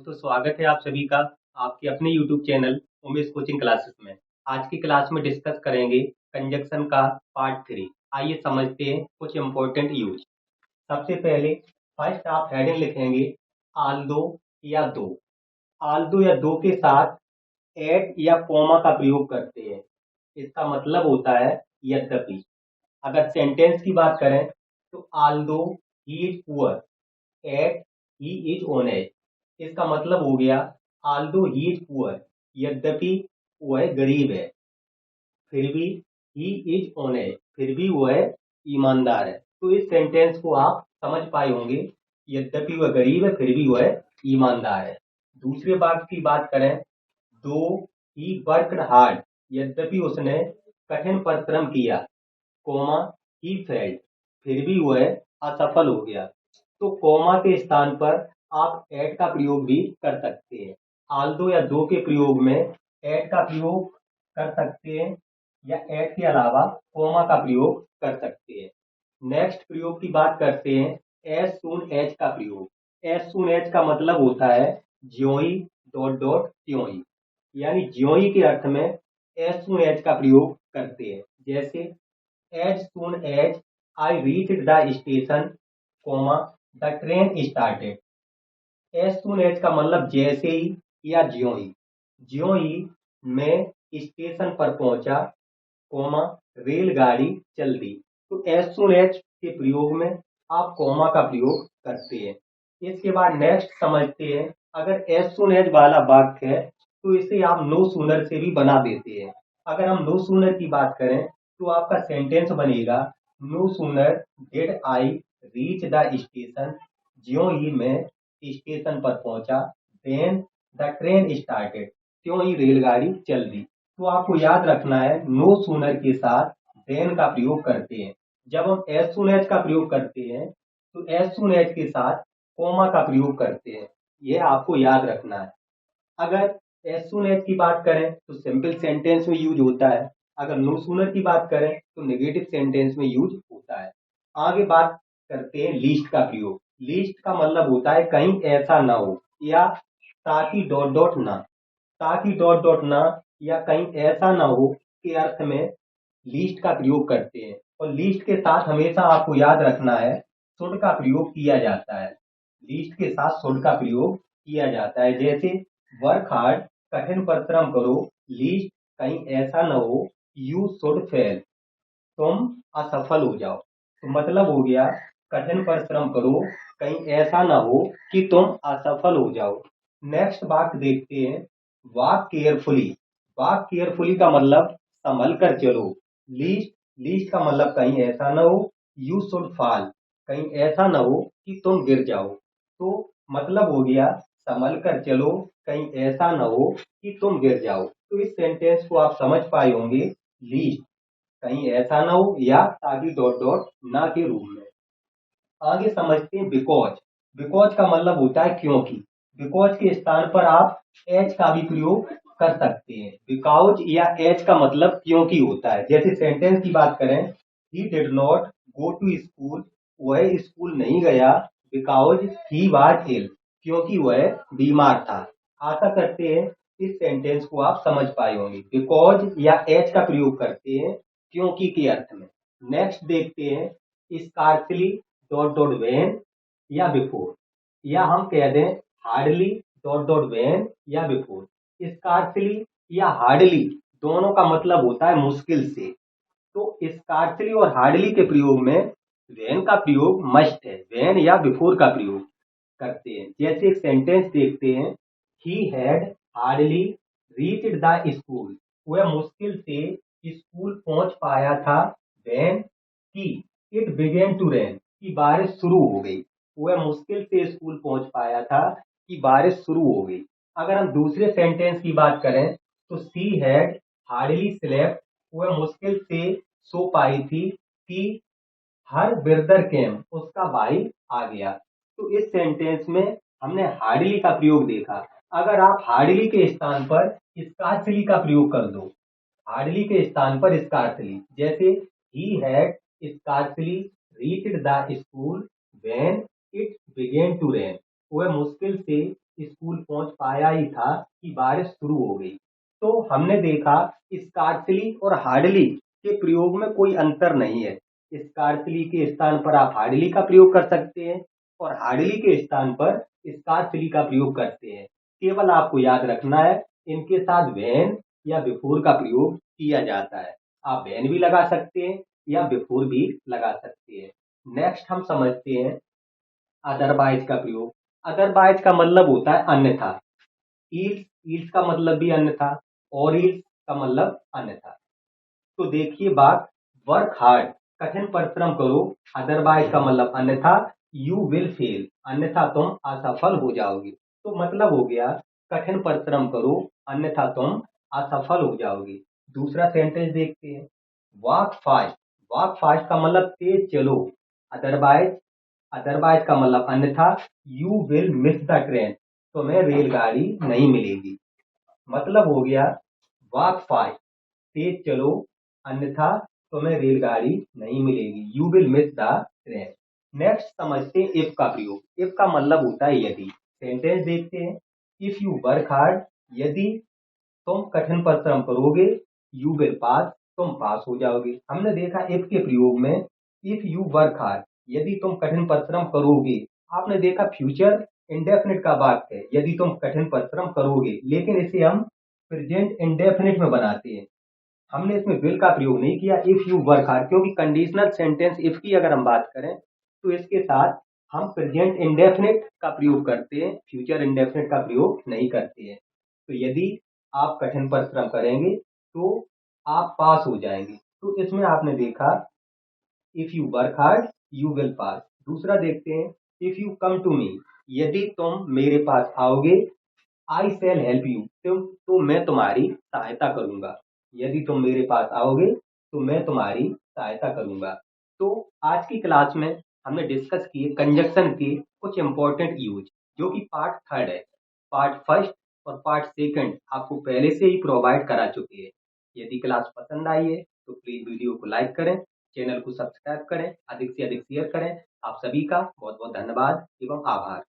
दोस्तों स्वागत है आप सभी का आपके अपने YouTube channel Umesh coaching classes में। आज की क्लास में डिस्कस करेंगे कंजक्शन का पार्ट 3। आइए समझते हैं कुछ इंपॉर्टेंट यूज। सबसे पहले फर्स्ट आप हेडिंग लिखेंगे आल्दो या दो। आल्दो या दो के साथ एट या कॉमा का प्रयोग करते हैं। इसका मतलब होता है यद्यपि। अगर सेंटेंस की बात करें तो although he is poor yet he is honest. इसका मतलब हो गया आल्दो ही इज पुअर, यद्यपि वह गरीब है, फिर भी ही इज ऑनेस्ट, फिर भी वह ईमानदार है। तो इस सेंटेंस को आप समझ पाए होंगे, यद्यपि वह गरीब है फिर भी वह ईमानदार है। दूसरे बात की बात करें, दो ही वर्कड हार्ड, यद्यपि उसने कठिन परिश्रम किया, कोमा ही फेल्ड, फिर भी वह असफल हो गया। तो कोमा के स्थान पर आप एट का प्रयोग भी कर सकते हैं। आल्दो या दो के प्रयोग में एट का प्रयोग कर सकते हैं या एट के अलावा कोमा का प्रयोग कर सकते हैं। नेक्स्ट प्रयोग की बात करते हैं एज सून एज का प्रयोग। एज सून एज का मतलब होता है ज्यों ही डॉट डॉट त्यों ही, यानी ज्यों ही के अर्थ में एज सून एज का प्रयोग करते हैं। जैसे as soon as I reached the station, comma, the train started. as soon as का मतलब जैसे ही या ज्यों ही। ज्यों ही मैं स्टेशन पर पहुंचा, कोमा, रेलगाड़ी चल दी। तो as soon as के प्रयोग में आप कोमा का प्रयोग करते हैं। इसके बाद नेक्स्ट समझते हैं, अगर as soon as वाला वाक्य है तो इसे आप नो सूनर से भी बना देते हैं। अगर हम नो सूनर की बात करें तो आपका सेंटेंस बनेगा no sooner did I reach the station, ज्यों ही मैं स्टेशन पर पहुंचा, देन द ट्रेन स्टार्टेड, त्यों ही रेलगाड़ी चल दी। तो आपको याद रखना है नो सूनर के साथ देन का प्रयोग करते हैं। जब हम एज सून एज का प्रयोग करते हैं तो एज सून एज के साथ कोमा का प्रयोग करते हैं, यह आपको याद रखना है। अगर एज सून एज की बात करें तो सिंपल सेंटेंस में यूज होता है, अगर नो सूनर की बात करें तो नेगेटिव सेंटेंस में यूज होता है। आगे बात करते हैं लीस्ट का प्रयोग। लीस्ट का मतलब होता है कहीं ऐसा ना हो या ताकि डॉट डॉट ना, ताकि डॉट डॉट ना या कहीं ऐसा ना हो के अर्थ में लीस्ट का प्रयोग करते हैं। और लीस्ट के साथ हमेशा आपको याद रखना है शुड का प्रयोग किया जाता है। लीस्ट के साथ शुड का प्रयोग किया जाता है। जैसे वर्क हार्ड, कठिन परिश्रम करो, लीस्ट कहीं ऐसा न हो यू शुड फेल, तुम असफल हो जाओ। तो मतलब हो गया कठिन परिश्रम करो, कहीं ऐसा ना हो कि तुम असफल हो जाओ। नेक्स्ट बात देखते हैं वॉक केयरफुली। वॉक केयरफुली का मतलब संभल कर चलो। लीस्ट, लीस्ट का मतलब कहीं ऐसा ना हो, यू शुड फॉल, कहीं ऐसा ना हो कि तुम गिर जाओ। तो मतलब हो गया संभल कर चलो, कहीं ऐसा ना हो कि तुम गिर जाओ। तो इस सेंटेंस को आप समझ पाए होंगे, लीस्ट कहीं ऐसा ना हो या ताकि डॉट डॉट ना के रूप में। आगे समझते हैं बिकॉज। बिकॉज का मतलब होता है क्योंकि। बिकॉज के स्थान पर आप एच का भी प्रयोग कर सकते हैं। बिकॉज या एच का मतलब क्योंकि होता है। जैसे सेंटेंस की बात करें, he did not go to school, वह स्कूल नहीं गया, बिकॉज ही वाज इल, क्योंकि वह बीमार था। आशा करते हैं इस सेंटेंस को आप समझ पाए होंगे। बिकॉज या एच का प्रयोग करते हैं क्योंकि के अर्थ में। नेक्स्ट देखते हैं स्कार्सली डॉट डॉट वेन या बिफोर, या हम कह दें हार्डली डॉट डॉट वेन या बिफोर। स्कार्सली या हार्डली दोनों का मतलब होता है मुश्किल से। तो स्कार्सली और हार्डली के प्रयोग में वेन का प्रयोग मस्ट है, वेन या बिफोर का प्रयोग करते हैं। जैसे एक सेंटेंस देखते हैं, he had hardly reached the school, वह मुश्किल से स्कूल पहुंच पाया था, वेन की इट बिगेन टू रेन, की बारिश शुरू हो गई। वह मुश्किल से स्कूल पहुंच पाया था कि बारिश शुरू हो गई। अगर हम दूसरे सेंटेंस की बात करें तो सी हैड हार्डली स्लेप्ट, वह मुश्किल से सो पाई थी कि हर ब्रदर केम, उसका भाई आ गया। तो इस सेंटेंस में हमने हार्डली का प्रयोग देखा। अगर आप हार्डली के स्थान पर स्कार्सली का प्रयोग कर दो, हार्डली के स्थान पर स्कार्सली, जैसे he had scarcely reached the school when it began to rain, वह मुश्किल से स्कूल पहुंच पाया ही था कि बारिश शुरू हो गई। तो हमने देखा स्कार्सली और हार्डली के प्रयोग में कोई अंतर नहीं है। स्कार्सली के स्थान पर आप हार्डली का प्रयोग कर सकते हैं और हार्डली के स्थान पर स्कार्सली का प्रयोग करते हैं। केवल आपको याद रखना है इनके साथ व्हेन या बिफोर का प्रयोग किया जाता है। आप व्हेन भी लगा सकते हैं या बिफोर भी लगा सकते हैं। नेक्स्ट हम समझते हैं अदरवाइज का प्रयोग। अदरवाइज का मतलब होता है अन्यथा। ईल्स ईल्स का मतलब भी अन्यथा और ईल्स का मतलब अन्यथा। तो देखिए बात, वर्क हार्ड कठिन परिश्रम करो, अदरवाइज का मतलब अन्यथा यू विल फेल अन्यथा तुम असफल हो जाओगे। तो मतलब हो गया कठिन परिश्रम करो अन्यथा तुम असफल हो जाओगे। दूसरा सेंटेंस देखते हैं, वॉक फास्ट। वॉक फास्ट का मतलब तेज चलो, अदरवाइज अदरवाइज का मतलब अन्यथा you will miss the train तुम्हें रेलगाड़ी नहीं मिलेगी। मतलब हो गया वॉक फास्ट तेज चलो अन्यथा तुम्हें रेलगाड़ी नहीं मिलेगी, you will miss the train. Next समझते हैं इफ का प्रयोग। इफ का मतलब होता है यदि। सेंटेंस देखते हैं, इफ यू वर्क हार्ड यदि तुम कठिन परिश्रम करोगे, यू विल पास तुम पास हो जाओगे। हमने देखा इफ के प्रयोग में, इफ यू वर्क हार्ड यदि तुम कठिन परिश्रम करोगे। आपने देखा फ्यूचर इंडेफिनिट का वाक्य है यदि तुम कठिन परिश्रम करोगे, लेकिन इसे हम प्रेजेंट इंडेफिनिट में बनाते हैं। हमने इसमें विल का प्रयोग नहीं किया इफ यू वर्क हार्ड, क्योंकि कंडीशनल सेंटेंस इफ की अगर हम बात करें तो इसके साथ हम प्रेजेंट इंडेफिनिट का प्रयोग करते हैं, फ्यूचर इंडेफिनिट का प्रयोग नहीं करते हैं। तो यदि आप कठिन परिश्रम करेंगे तो आप पास हो जाएंगे। तो इसमें आपने देखा if you work hard you will pass. दूसरा देखते हैं, if you come to me यदि तुम मेरे पास आओगे, आई शैल हेल्प यू तो मैं तुम्हारी सहायता करूंगा। यदि तुम मेरे पास आओगे तो मैं तुम्हारी सहायता करूंगा। तो आज की क्लास में हमने डिस्कस किए कंजक्शन के कुछ इंपॉर्टेंट यूज, जो कि पार्ट थर्ड है। पार्ट फर्स्ट और पार्ट सेकंड आपको पहले से ही प्रोवाइड करा चुके हैं। यदि क्लास पसंद आई है तो प्लीज वीडियो को लाइक करें, चैनल को सब्सक्राइब करें, अधिक से अधिक शेयर करें। आप सभी का बहुत बहुत धन्यवाद एवं आभार।